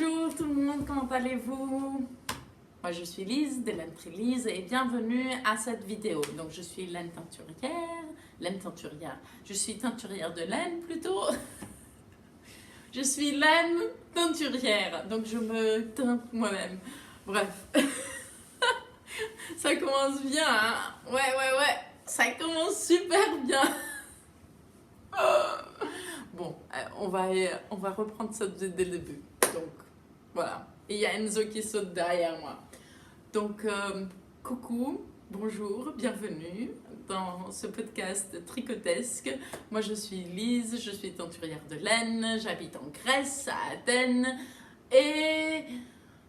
Bonjour tout le monde, comment allez-vous? Moi je suis Lise de Laine Trilise et bienvenue à cette vidéo. Donc je suis laine teinturière, je suis teinturière de laine plutôt. Je suis laine teinturière, donc je me teinte moi-même. Bref, ça commence bien, hein? Ouais, ça commence super bien. Bon, on va reprendre ça dès le début. Donc, voilà. Et il y a Enzo qui saute derrière moi. Donc, coucou, bonjour, bienvenue dans ce podcast tricotesque. Moi, je suis Lise, je suis teinturière de laine, j'habite en Grèce, à Athènes. Et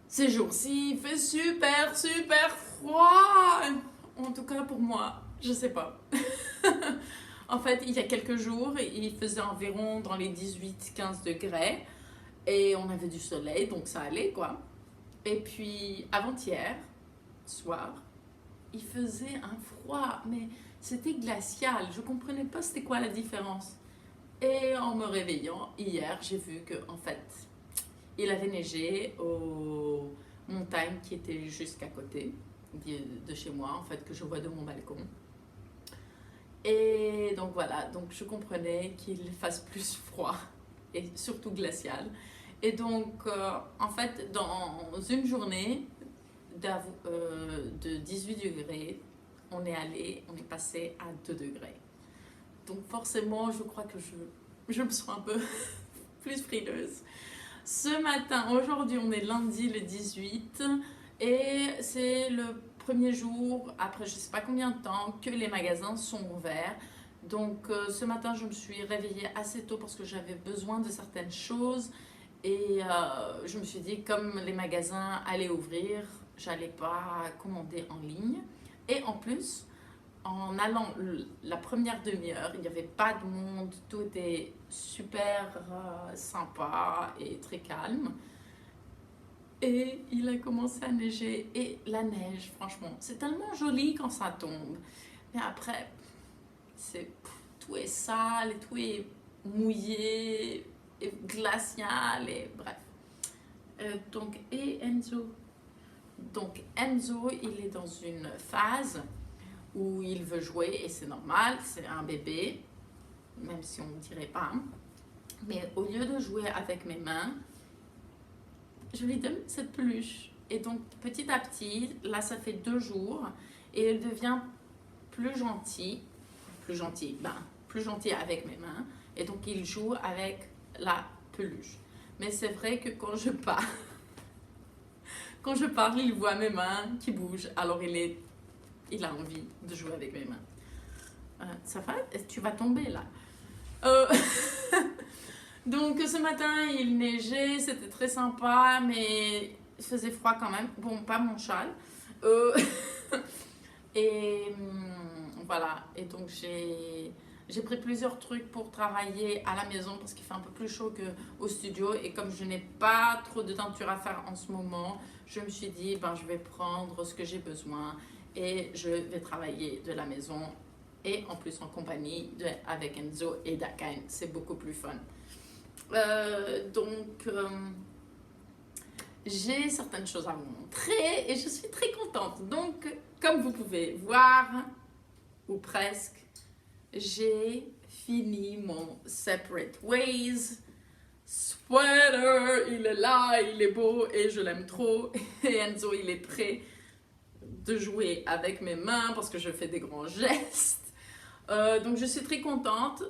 ces jours-ci, il fait super froid. En tout cas pour moi, je sais pas. En fait, il y a quelques jours, il faisait environ dans les 18-15 degrés et on avait du soleil, donc ça allait quoi. Et puis avant-hier, soir, il faisait un froid, mais c'était glacial. Je comprenais pas c'était quoi la différence. Et en me réveillant hier, j'ai vu que en fait, il avait neigé aux montagnes qui étaient juste à côté de chez moi, en fait, que je vois de mon balcon. Et donc voilà, donc je comprenais qu'il fasse plus froid et surtout glacial. Et donc en fait dans une journée de 18 degrés, on est passé à 2 degrés. Donc forcément je crois que je me sens un peu plus frileuse. Ce matin, aujourd'hui on est lundi le 18 et c'est le premier jour, après je sais pas combien de temps, que les magasins sont ouverts. Donc ce matin, je me suis réveillée assez tôt parce que j'avais besoin de certaines choses. Et je me suis dit, comme les magasins allaient ouvrir, j'allais pas commander en ligne. Et en plus, en allant la première demi-heure, il n'y avait pas de monde, tout était super sympa et très calme. Et il a commencé à neiger. Et la neige, franchement, c'est tellement joli quand ça tombe. Mais après, tout est sale, et tout est mouillé, et glacial, et bref. Et Enzo. Donc Enzo, il est dans une phase où il veut jouer, et c'est normal, c'est un bébé, même si on ne dirait pas. Mais au lieu de jouer avec mes mains, je lui donne cette peluche. Et donc, petit à petit, là, ça fait 2 jours, et il devient plus gentil. Plus gentil avec mes mains. Et donc, il joue avec la peluche. Mais c'est vrai que quand je parle, il voit mes mains qui bougent. Alors, il a envie de jouer avec mes mains. Ça va? Tu vas tomber, là. Donc ce matin il neigeait, c'était très sympa, mais il faisait froid quand même. Bon, pas mon châle. Et voilà, et donc j'ai pris plusieurs trucs pour travailler à la maison parce qu'il fait un peu plus chaud qu'au studio. Et comme je n'ai pas trop de teinture à faire en ce moment, je me suis dit, je vais prendre ce que j'ai besoin et je vais travailler de la maison. Et en plus en compagnie avec Enzo et Dakan, c'est beaucoup plus fun. Donc, j'ai certaines choses à vous montrer et je suis très contente. Donc, comme vous pouvez voir, ou presque, j'ai fini mon Separate Ways sweater. Il est là, il est beau et je l'aime trop. Et Enzo, il est prêt de jouer avec mes mains parce que je fais des grands gestes. Donc, je suis très contente.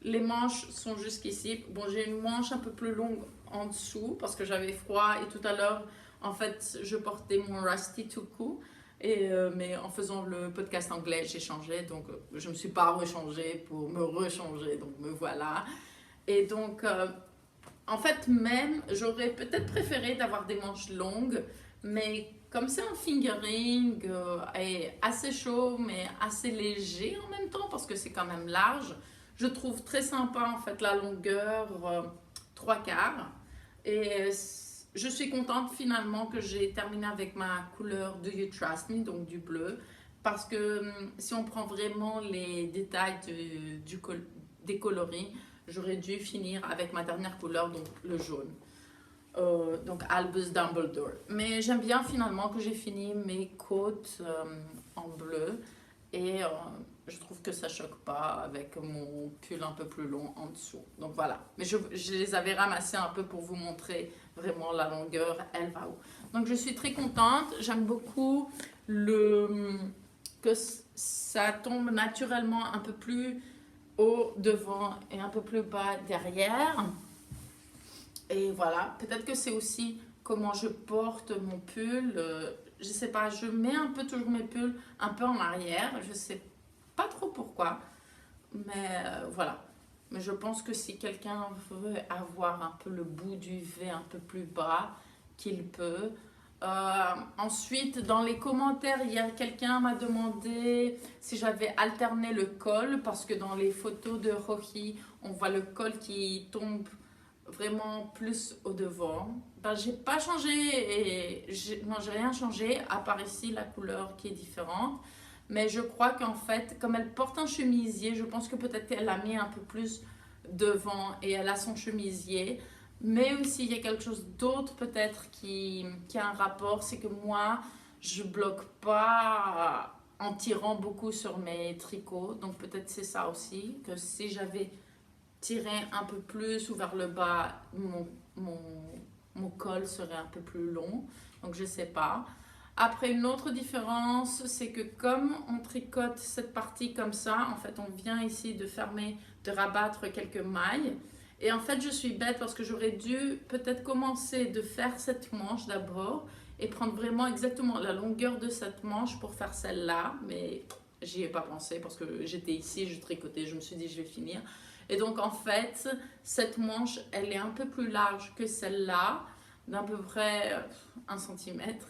Les manches sont jusqu'ici. Bon, j'ai une manche un peu plus longue en dessous parce que j'avais froid et tout à l'heure, en fait, je portais mon Rusty Tuku. Mais en faisant le podcast anglais, j'ai changé. Donc, je ne me suis pas rechangée pour me rechanger. Donc, me voilà. Et donc, en fait, même, j'aurais peut-être préféré d'avoir des manches longues. Mais comme c'est un fingering et assez chaud, mais assez léger en même temps parce que c'est quand même large, je trouve très sympa en fait la longueur 3/4. Et je suis contente finalement que j'ai terminé avec ma couleur Do You Trust Me, donc du bleu. Parce que si on prend vraiment les détails des coloris, j'aurais dû finir avec ma dernière couleur, donc le jaune. donc Albus Dumbledore. Mais j'aime bien finalement que j'ai fini mes côtes en bleu et je trouve que ça choque pas avec mon pull un peu plus long en dessous. Donc voilà, mais je les avais ramassés un peu pour vous montrer vraiment la longueur, elle va où. Donc je suis très contente, j'aime beaucoup que ça tombe naturellement un peu plus haut devant et un peu plus bas derrière. Et voilà, peut-être que c'est aussi comment je porte mon pull. Je sais pas, je mets un peu toujours mes pulls un peu en arrière. Je sais pas trop pourquoi, mais voilà. Mais je pense que si quelqu'un veut avoir un peu le bout du V un peu plus bas, qu'il peut. Ensuite, dans les commentaires, il y a quelqu'un m'a demandé si j'avais alterné le col parce que dans les photos de Rocky, on voit le col qui tombe vraiment plus au devant. Ben, j'ai pas changé et non, j'ai rien changé à part ici la couleur qui est différente. Mais je crois qu'en fait, comme elle porte un chemisier, je pense que peut-être qu'elle l'a mis un peu plus devant et elle a son chemisier. Mais aussi, il y a quelque chose d'autre peut-être qui a un rapport, c'est que moi, je bloque pas en tirant beaucoup sur mes tricots. Donc peut-être c'est ça aussi, que si j'avais tiré un peu plus ou vers le bas, mon col serait un peu plus long. Donc je sais pas. Après, une autre différence, c'est que comme on tricote cette partie comme ça, en fait, on vient ici de fermer, de rabattre quelques mailles. Et en fait, je suis bête parce que j'aurais dû peut-être commencer de faire cette manche d'abord et prendre vraiment exactement la longueur de cette manche pour faire celle-là. Mais j'y ai pas pensé parce que j'étais ici, je tricotais, je me suis dit je vais finir. Et donc en fait, cette manche, elle est un peu plus large que celle-là, d'à peu près 1 centimètre.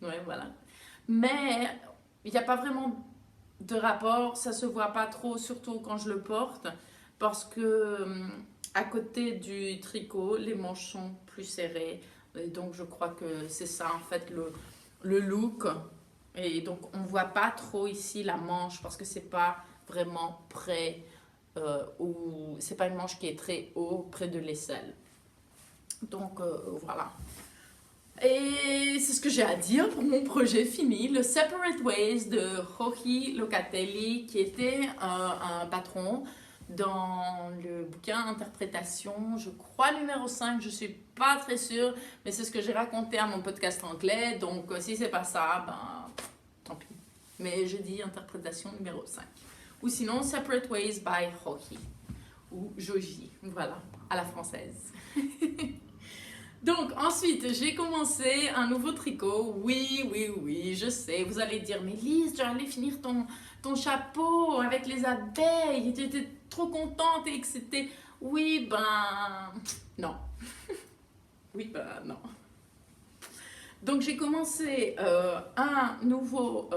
Ouais, voilà. Mais il n'y a pas vraiment de rapport, ça se voit pas trop, surtout quand je le porte, parce que à côté du tricot, les manches sont plus serrées. Et donc je crois que c'est ça en fait le look. Et donc on voit pas trop ici la manche parce que c'est pas vraiment près ou c'est pas une manche qui est très haut près de l'aisselle. Donc voilà. Et c'est ce que j'ai à dire pour mon projet fini, le Separate Ways de Jorge Locatelli, qui était un patron dans le bouquin Interprétation, je crois numéro 5, je suis pas très sûre, mais c'est ce que j'ai raconté à mon podcast anglais, donc si c'est pas ça, ben tant pis. Mais je dis Interprétation numéro 5. Ou sinon Separate Ways by Jorge, ou Joji, voilà, à la française. Donc ensuite, j'ai commencé un nouveau tricot. Oui, je sais. Vous allez dire, mais Lise, tu allais finir ton chapeau avec les abeilles. Tu étais trop contente et que c'était... Oui, ben... Non. Oui, ben non. Donc j'ai commencé un nouveau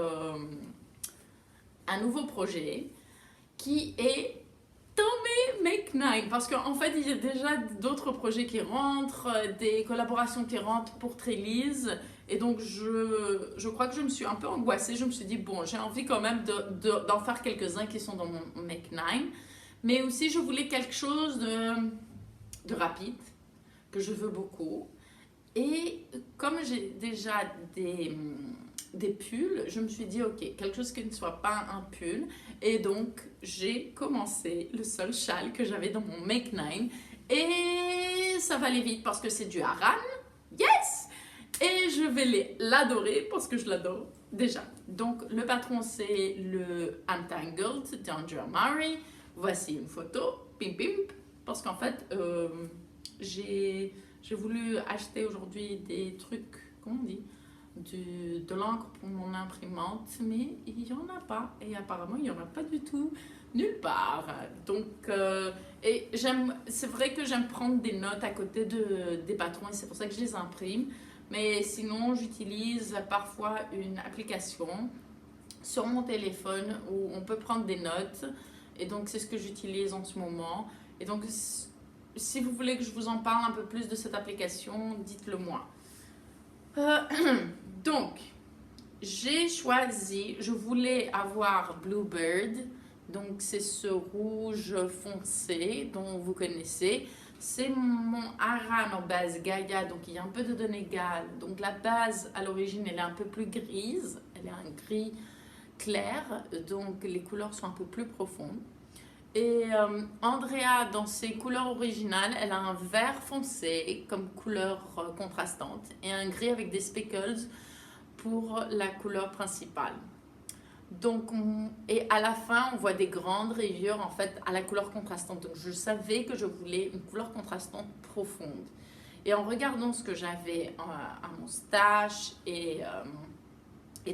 projet qui est Tommy McKnight, parce qu'en fait il y a déjà d'autres projets qui rentrent, des collaborations qui rentrent pour Trélise, et donc je crois que je me suis un peu angoissée, je me suis dit bon j'ai envie quand même d'en faire quelques-uns qui sont dans mon McKnight, mais aussi je voulais quelque chose de rapide, que je veux beaucoup, et comme j'ai déjà des pulls, je me suis dit ok, quelque chose qui ne soit pas un pull, et donc j'ai commencé le seul châle que j'avais dans mon Make 9 et ça va aller vite parce que c'est du Aran, yes, et je vais l'adorer parce que je l'adore déjà. Donc le patron c'est le Untangled d'Andrea Murray. Voici une photo, pim pim, parce qu'en fait j'ai voulu acheter aujourd'hui des trucs, comment on dit, de l'encre pour mon imprimante, mais il n'y en a pas. Et apparemment, il n'y en a pas du tout nulle part. Donc, et c'est vrai que j'aime prendre des notes à côté des patrons et c'est pour ça que je les imprime. Mais sinon, j'utilise parfois une application sur mon téléphone où on peut prendre des notes. Et donc, c'est ce que j'utilise en ce moment. Et donc, si vous voulez que je vous en parle un peu plus de cette application, dites-le moi. Donc, j'ai choisi, je voulais avoir Bluebird, donc c'est ce rouge foncé dont vous connaissez. C'est mon Aran en base Gaia, donc il y a un peu de Donegal. Donc la base à l'origine elle est un peu plus grise, elle est un gris clair, donc les couleurs sont un peu plus profondes. Et Andrea, dans ses couleurs originales, elle a un vert foncé comme couleur contrastante et un gris avec des speckles pour la couleur principale. Donc, et à la fin, on voit des grandes rayures en fait à la couleur contrastante. Donc, je savais que je voulais une couleur contrastante profonde. Et en regardant ce que j'avais à mon stage et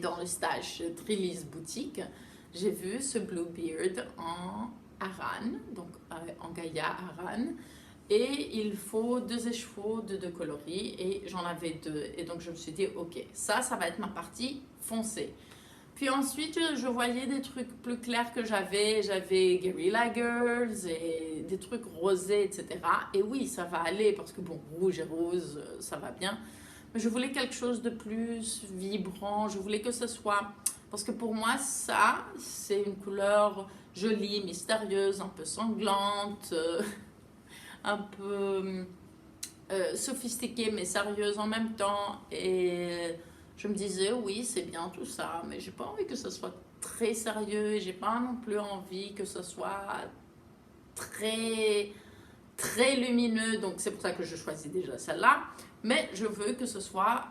dans le stage Trillis Boutique, j'ai vu ce Bluebeard en Aran, donc en Gaia Aran. Et il faut 2 écheveaux de 2 coloris et j'en avais 2. Et donc je me suis dit, ok, ça va être ma partie foncée. Puis ensuite, je voyais des trucs plus clairs que j'avais. J'avais Guerrilla Girls et des trucs rosés, etc. Et oui, ça va aller parce que bon, rouge et rose, ça va bien. Mais je voulais quelque chose de plus vibrant. Je voulais que ce soit... Parce que pour moi, ça, c'est une couleur jolie, mystérieuse, un peu sanglante, un peu sophistiquée mais sérieuse en même temps. Et je me disais, oui, c'est bien tout ça, mais j'ai pas envie que ce soit très sérieux et j'ai pas non plus envie que ce soit très, très lumineux. Donc c'est pour ça que je choisis déjà celle-là. Mais je veux que ce soit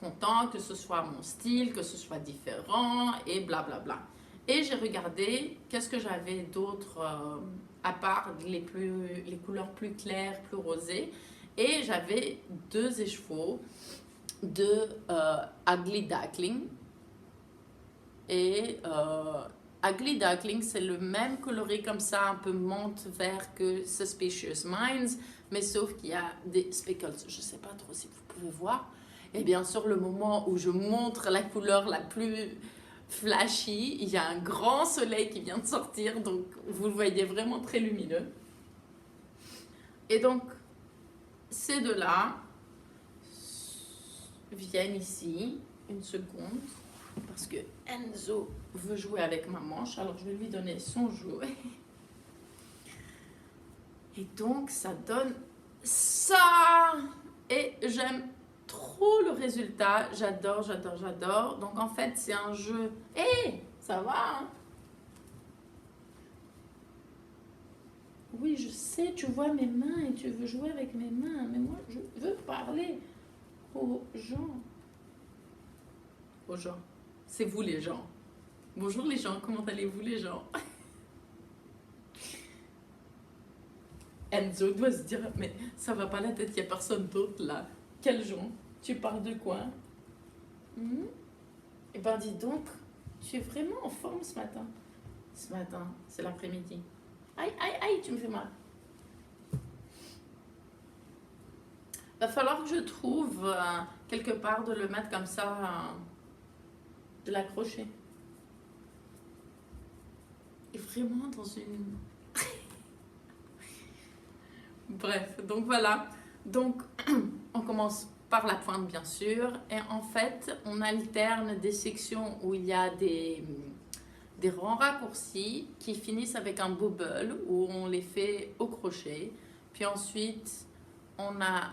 content, que ce soit mon style, que ce soit différent et blablabla. Bla bla. Et j'ai regardé qu'est-ce que j'avais d'autre à part les couleurs plus claires, plus rosées. Et j'avais 2 écheveaux de Ugly Duckling. Et Ugly Duckling, c'est le même coloris comme ça, un peu menthe vert que Suspicious Minds, mais sauf qu'il y a des speckles. Je ne sais pas trop si vous pouvez voir. Et bien sûr, le moment où je montre la couleur la plus flashy, il y a un grand soleil qui vient de sortir, donc vous le voyez vraiment très lumineux. Et donc, ces deux-là viennent ici, une seconde, parce que Enzo veut jouer avec ma manche, alors je vais lui donner son jouet. Et donc, ça donne ça. Et j'aime trop le résultat. J'adore, j'adore, j'adore. Donc, en fait, c'est un jeu. Hé, hey, ça va, hein? Oui, je sais, tu vois mes mains et tu veux jouer avec mes mains. Mais moi, je veux parler aux gens. Aux gens. C'est vous les gens. Bonjour les gens, comment allez-vous les gens? Enzo doit se dire, mais ça va pas la tête, il n'y a personne d'autre là. Quels gens? Tu parles de quoi? Eh ben dis donc, tu es vraiment en forme ce matin. Ce matin, c'est l'après-midi. Aïe, aïe, aïe, tu me fais mal. Va falloir que je trouve quelque part de le mettre comme ça, de l'accrocher. Et vraiment dans une... Bref, donc voilà. Donc, on commence par la pointe, bien sûr. Et en fait, on alterne des sections où il y a des rangs raccourcis qui finissent avec un bubble où on les fait au crochet. Puis ensuite, on a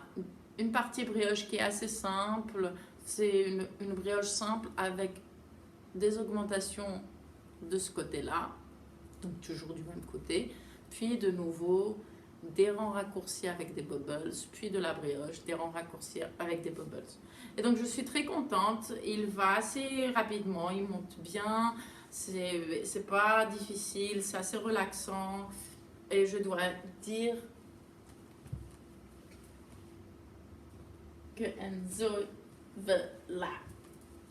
une partie brioche qui est assez simple. C'est une brioche simple avec des augmentations de ce côté-là. Donc, toujours du même côté. Puis, de nouveau... des rangs raccourcis avec des bubbles, puis de la brioche, des rangs raccourcis avec des bubbles. Et donc je suis très contente, il va assez rapidement, il monte bien, c'est pas difficile, c'est assez relaxant. Et je dois dire que Enzo veut la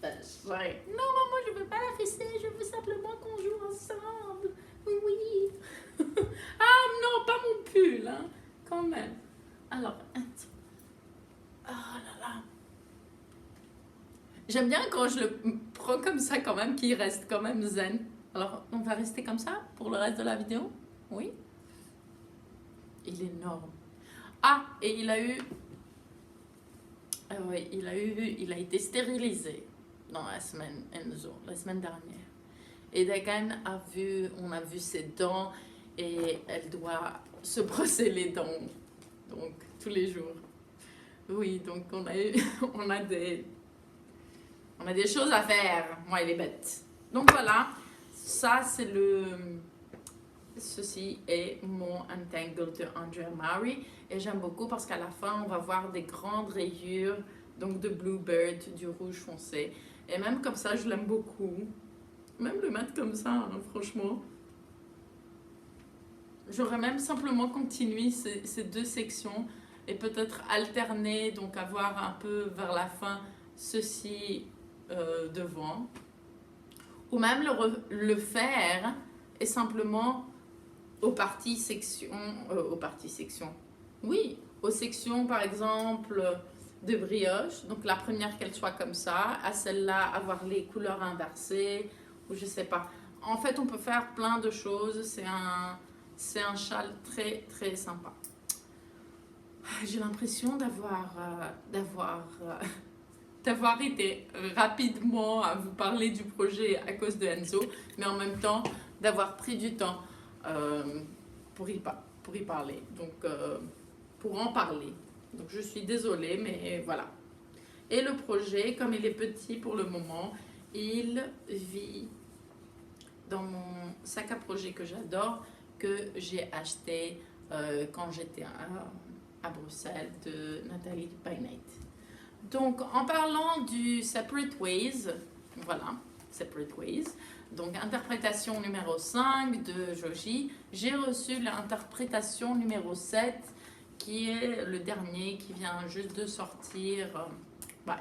fesser. Non maman, je veux pas la fesser, je veux simplement qu'on joue ensemble. Oui, oui. Ah non, pas mon pull, hein, quand même. Alors, oh là là. J'aime bien quand je le prends comme ça quand même, qu'il reste quand même zen. Alors, on va rester comme ça pour le reste de la vidéo? Oui. Il est énorme. Ah, et il a eu... oui, il a été stérilisé dans la semaine, Enzo, la semaine dernière. Et Dagan on a vu ses dents. et elle doit se brosser les dents, donc tous les jours. Oui, donc on a des choses à faire, moi et les bêtes. Donc voilà, ça c'est ceci est mon Untangled de Andrea Mowry et j'aime beaucoup parce qu'à la fin on va voir des grandes rayures, donc de Bluebird, du rouge foncé. Et même comme ça, je l'aime beaucoup. Même le mettre comme ça, hein, franchement. J'aurais même simplement continué ces deux sections et peut-être alterner, donc avoir un peu vers la fin ceci devant. Ou même le faire et simplement aux parties sections. Oui, aux sections par exemple de brioche. Donc la première qu'elle soit comme ça, à celle-là avoir les couleurs inversées ou je sais pas. En fait, on peut faire plein de choses. C'est un châle très très sympa. J'ai l'impression d'avoir été rapidement à vous parler du projet à cause de Enzo, mais en même temps d'avoir pris du temps pour y parler, donc pour en parler. Donc je suis désolée, mais voilà. Et le projet, comme il est petit pour le moment, il vit dans mon sac à projet que j'adore, que j'ai acheté quand j'étais à Bruxelles, de Nathalie Painate. Donc, en parlant du Separate Ways, voilà, Separate Ways, donc interprétation numéro 5 de Joji, j'ai reçu l'interprétation numéro 7, qui est le dernier, qui vient juste de sortir.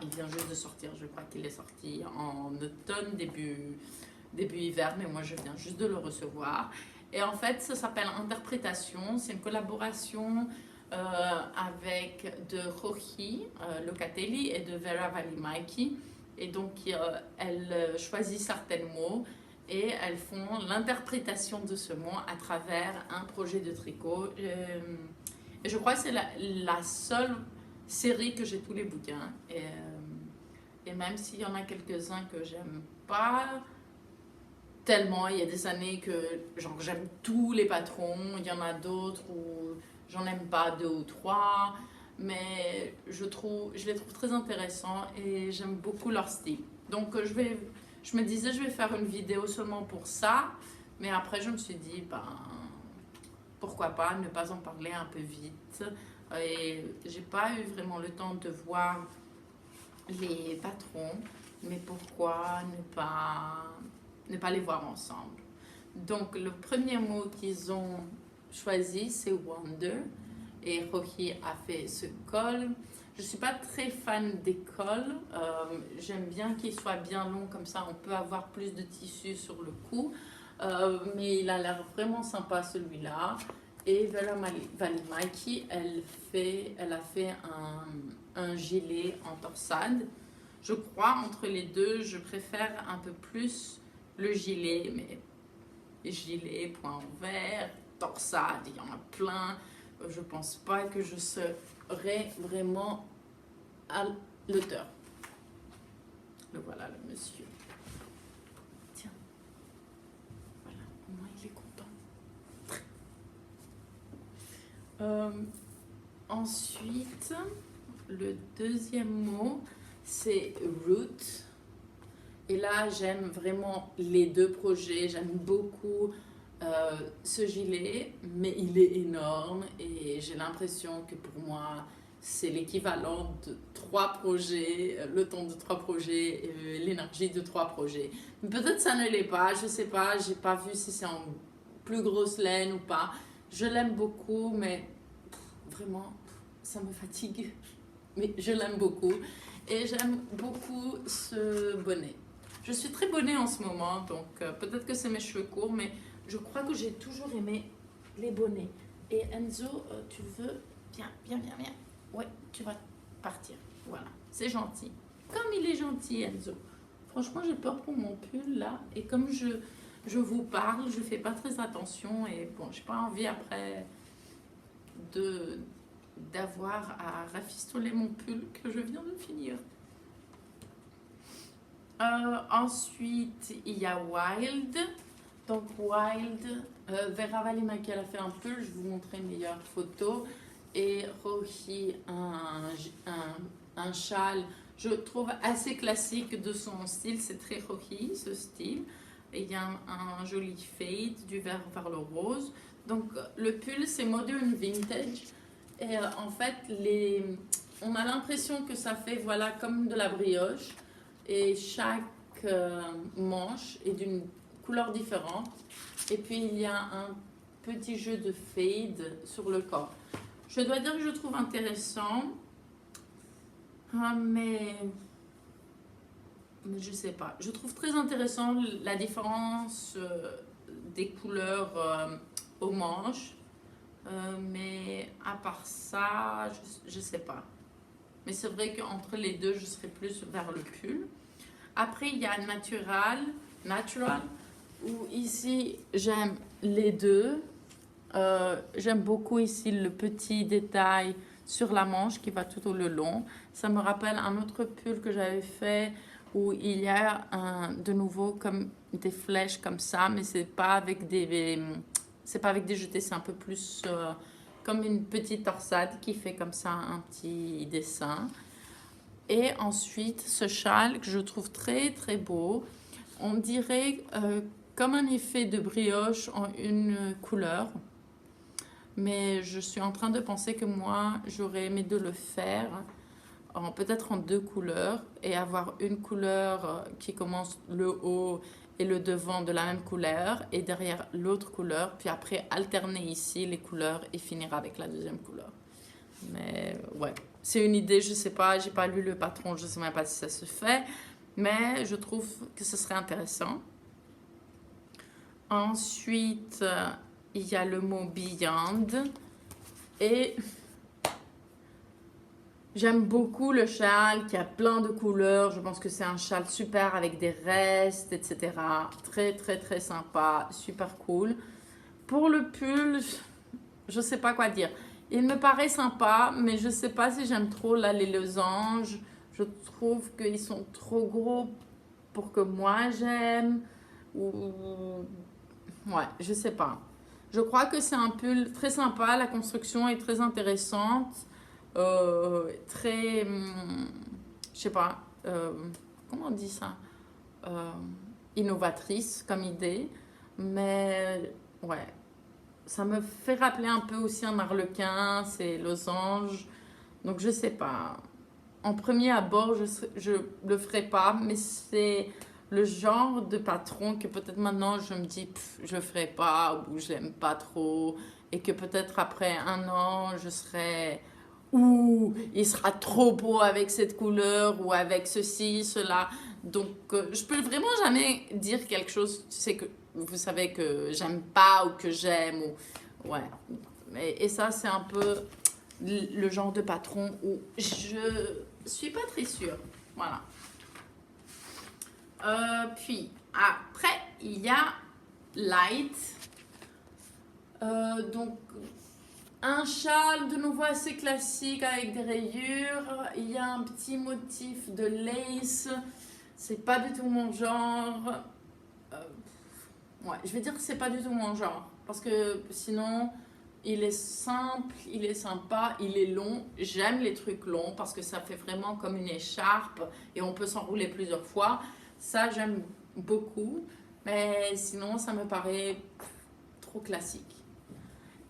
Il vient juste de sortir, je crois qu'il est sorti en automne, début hiver, mais moi je viens juste de le recevoir. Et en fait, ça s'appelle Interprétation, c'est une collaboration avec de Rohi Locatelli et de Vera Valimaiki. Et donc, elles choisissent certains mots et elles font l'interprétation de ce mot à travers un projet de tricot. Et je crois que c'est la seule série que j'ai tous les bouquins. Et même s'il y en a quelques-uns que j'aime pas tellement, il y a des années que genre j'aime tous les patrons, il y en a d'autres où j'en aime pas 2 ou 3, mais je les trouve très intéressants et j'aime beaucoup leur style. Donc je me disais je vais faire une vidéo seulement pour ça, mais après je me suis dit pourquoi pas ne pas en parler un peu vite. Et j'ai pas eu vraiment le temps de voir les patrons, mais pourquoi ne pas les voir ensemble. Donc le premier mot qu'ils ont choisi c'est Wonder et Rohi a fait ce col. Je suis pas très fan des cols, j'aime bien qu'il soit bien long comme ça on peut avoir plus de tissu sur le cou, mais il a l'air vraiment sympa celui-là. Et Vera Valimaiki, elle a fait un gilet en torsade. Je crois entre les deux, je préfère un peu plus le gilet, mais gilet, point vert, torsade, il y en a plein. Je pense pas que je serai vraiment à l'auteur. Le voilà, le monsieur. Tiens, voilà, au moins il est content. Ensuite, le deuxième mot, c'est Root. Et là, j'aime vraiment les deux projets. J'aime beaucoup ce gilet, mais il est énorme et j'ai l'impression que pour moi, c'est l'équivalent de 3 projets, le temps de 3 projets, l'énergie de 3 projets. Peut-être ça ne l'est pas, je sais pas, j'ai pas vu si c'est en plus grosse laine ou pas. Je l'aime beaucoup, mais vraiment, ça me fatigue. Mais je l'aime beaucoup et j'aime beaucoup ce bonnet. Je suis très bonnet en ce moment, donc peut-être que c'est mes cheveux courts, mais je crois que j'ai toujours aimé les bonnets. Et Enzo, tu veux... Viens. Ouais, tu vas partir. Voilà, c'est gentil. Comme il est gentil, Enzo. Franchement, j'ai peur pour mon pull, là. Et comme je vous parle, je fais pas très attention. Et bon, j'ai pas envie après d'avoir à rafistoler mon pull que je viens de finir. Ensuite, il y a Wild. Donc Wild, Vera Valima qui a fait un pull, je vais vous montrer une meilleure photo. Et Rohi, un châle, je trouve assez classique de son style, c'est très Rohi ce style. Et il y a un joli fade du vert vers le rose. Donc le pull c'est modern vintage. Et en fait, on a l'impression que ça fait voilà, comme de la brioche. Et chaque manche est d'une couleur différente. Et puis il y a un petit jeu de fade sur le corps. Je dois dire que je trouve intéressant, mais je sais pas. Je trouve très intéressant la différence des couleurs aux manches, mais à part ça, je sais pas. Mais c'est vrai qu'entre les deux, je serais plus vers le pull. Après, il y a Natural, où ici, j'aime les deux. J'aime beaucoup ici le petit détail sur la manche qui va tout au long. Ça me rappelle un autre pull que j'avais fait où il y a de nouveau comme des flèches comme ça, mais c'est pas avec des jetés, c'est un peu plus comme une petite torsade qui fait comme ça un petit dessin. Et ensuite, ce châle que je trouve très très beau, on dirait comme un effet de brioche en une couleur. Mais je suis en train de penser que moi, j'aurais aimé de le faire peut-être en deux couleurs et avoir une couleur qui commence le haut et le devant de la même couleur et derrière l'autre couleur, puis après alterner ici les couleurs et finir avec la deuxième couleur. Mais ouais, c'est une idée, je sais pas, j'ai pas lu le patron, je sais même pas si ça se fait, mais je trouve que ce serait intéressant. Ensuite, il y a le mot Beyond et j'aime beaucoup le châle qui a plein de couleurs. Je pense que c'est un châle super avec des restes, etc. Très, très, très sympa, super cool. Pour le pull, je sais pas quoi dire. Il me paraît sympa, mais je sais pas si j'aime trop là les losanges. Je trouve qu'ils sont trop gros pour que moi j'aime. Ou ouais, je sais pas. Je crois que c'est un pull très sympa, la construction est très intéressante, très, je sais pas, comment on dit ça, innovatrice comme idée, mais ouais, ça me fait rappeler un peu aussi un arlequin, c'est losange, donc je sais pas. En premier abord, je le ferai pas, mais c'est le genre de patron que peut-être maintenant je me dis je le ferai pas ou je l'aime pas trop et que peut-être après un an je serai ou il sera trop beau avec cette couleur ou avec ceci, cela. Donc je peux vraiment jamais dire quelque chose, tu sais que vous savez que j'aime pas ou que j'aime ou ouais. Et ça c'est un peu le genre de patron où je suis pas très sûre. Voilà. Puis après, il y a Light. Donc, un châle de nouveau assez classique avec des rayures. Il y a un petit motif de lace. C'est pas du tout mon genre. Ouais, je vais dire que c'est pas du tout mon genre. Parce que sinon, il est simple, il est sympa, il est long. J'aime les trucs longs parce que ça fait vraiment comme une écharpe et on peut s'enrouler plusieurs fois. Ça, j'aime beaucoup, mais sinon, ça me paraît trop classique.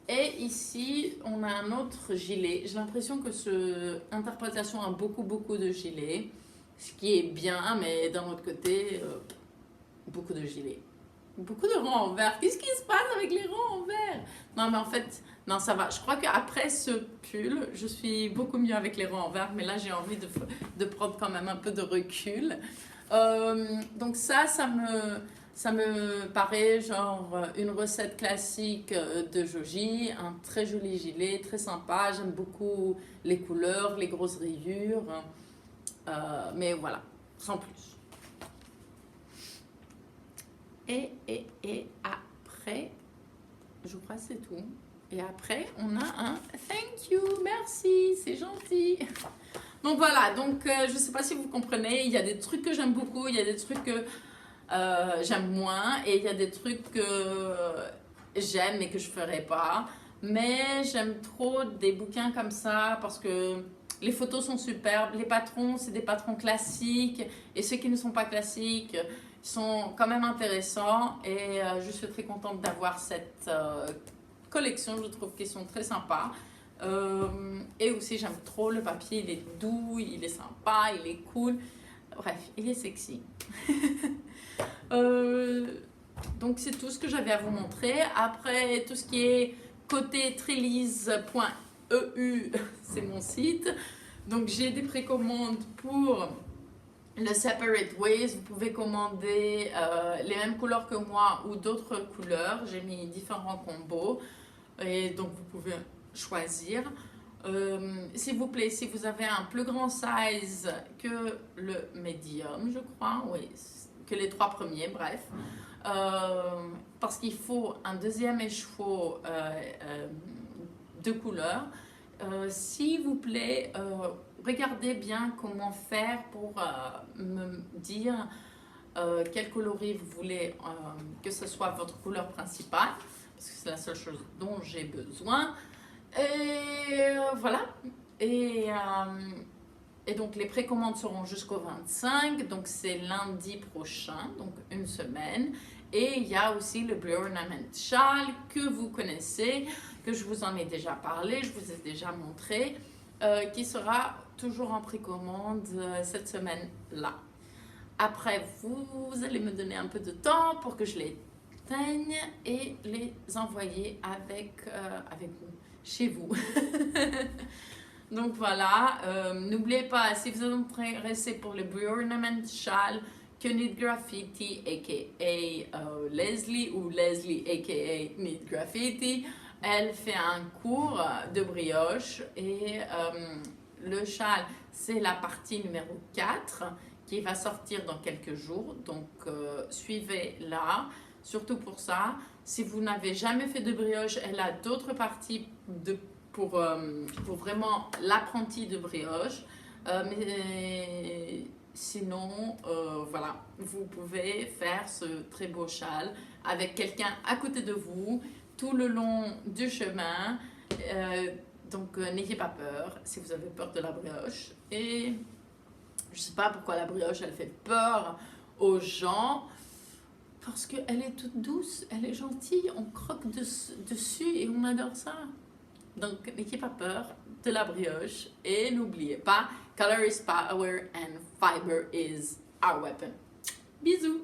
Et ici, on a un autre gilet. J'ai l'impression que cette interprétation a beaucoup, beaucoup de gilets, ce qui est bien, mais d'un autre côté, beaucoup de gilets. Beaucoup de rangs en vert. Qu'est-ce qui se passe avec les rangs en vert? Non, mais en fait, non, ça va. Je crois qu'après ce pull, je suis beaucoup mieux avec les rangs en vert, mais là, j'ai envie de prendre quand même un peu de recul. Donc ça me paraît genre une recette classique de Joji, un très joli gilet, très sympa. J'aime beaucoup les couleurs, les grosses rayures, mais voilà, sans plus. Et après, je crois que c'est tout. Et après, on a un thank you, merci, c'est gentil. Donc voilà, donc je ne sais pas si vous comprenez, il y a des trucs que j'aime beaucoup, il y a des trucs que j'aime moins, et il y a des trucs que j'aime mais que je ferai pas. Mais j'aime trop des bouquins comme ça parce que les photos sont superbes. Les patrons, c'est des patrons classiques, et ceux qui ne sont pas classiques sont quand même intéressants, et je suis très contente d'avoir cette collection. Je trouve qu'ils sont très sympas. Et aussi j'aime trop le papier, il est doux, il est sympa, il est cool. Bref, il est sexy. Donc c'est tout ce que j'avais à vous montrer. Après, tout ce qui est côté trilise.eu, c'est mon site. Donc j'ai des précommandes pour le Separate Ways. Vous pouvez commander les mêmes couleurs que moi ou d'autres couleurs. J'ai mis différents combos, et donc vous pouvez choisir. S'il vous plaît, si vous avez un plus grand size que le medium, je crois, oui, que les 3 premiers, bref, parce qu'il faut un deuxième écheveau de couleur. S'il vous plaît, regardez bien comment faire pour me dire quel coloris vous voulez que ce soit votre couleur principale, parce que c'est la seule chose dont j'ai besoin. Et voilà. Et donc les précommandes seront jusqu'au 25, donc c'est lundi prochain, donc une semaine. Et il y a aussi le Blue Ornament Châle que vous connaissez, que je vous en ai déjà parlé, je vous ai déjà montré, qui sera toujours en précommande cette semaine-là. Après, vous allez me donner un peu de temps pour que je les teigne et les envoyer avec vous, chez vous. Donc voilà, n'oubliez pas, si vous êtes intéressé pour le Blue Ornament Châle, que Knit Graffiti, a.k.a. Leslie, ou Leslie, a.k.a. Knit Graffiti, elle fait un cours de brioche, et le châle, c'est la partie numéro 4 qui va sortir dans quelques jours. Donc suivez-la, surtout pour ça. Si vous n'avez jamais fait de brioche, elle a d'autres parties pour vraiment l'apprenti de brioche. Mais sinon, voilà, vous pouvez faire ce très beau châle avec quelqu'un à côté de vous tout le long du chemin. Donc n'ayez pas peur si vous avez peur de la brioche. Et je sais pas pourquoi la brioche elle fait peur aux gens, parce qu'elle est toute douce, elle est gentille, on croque dessus et on adore ça. Donc n'ayez pas peur de la brioche, et n'oubliez pas, color is power and fiber is our weapon. Bisous.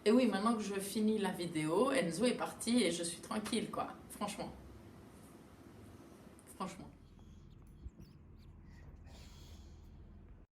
Et oui, maintenant que je finis la vidéo, Enzo est parti et je suis tranquille, quoi. Franchement.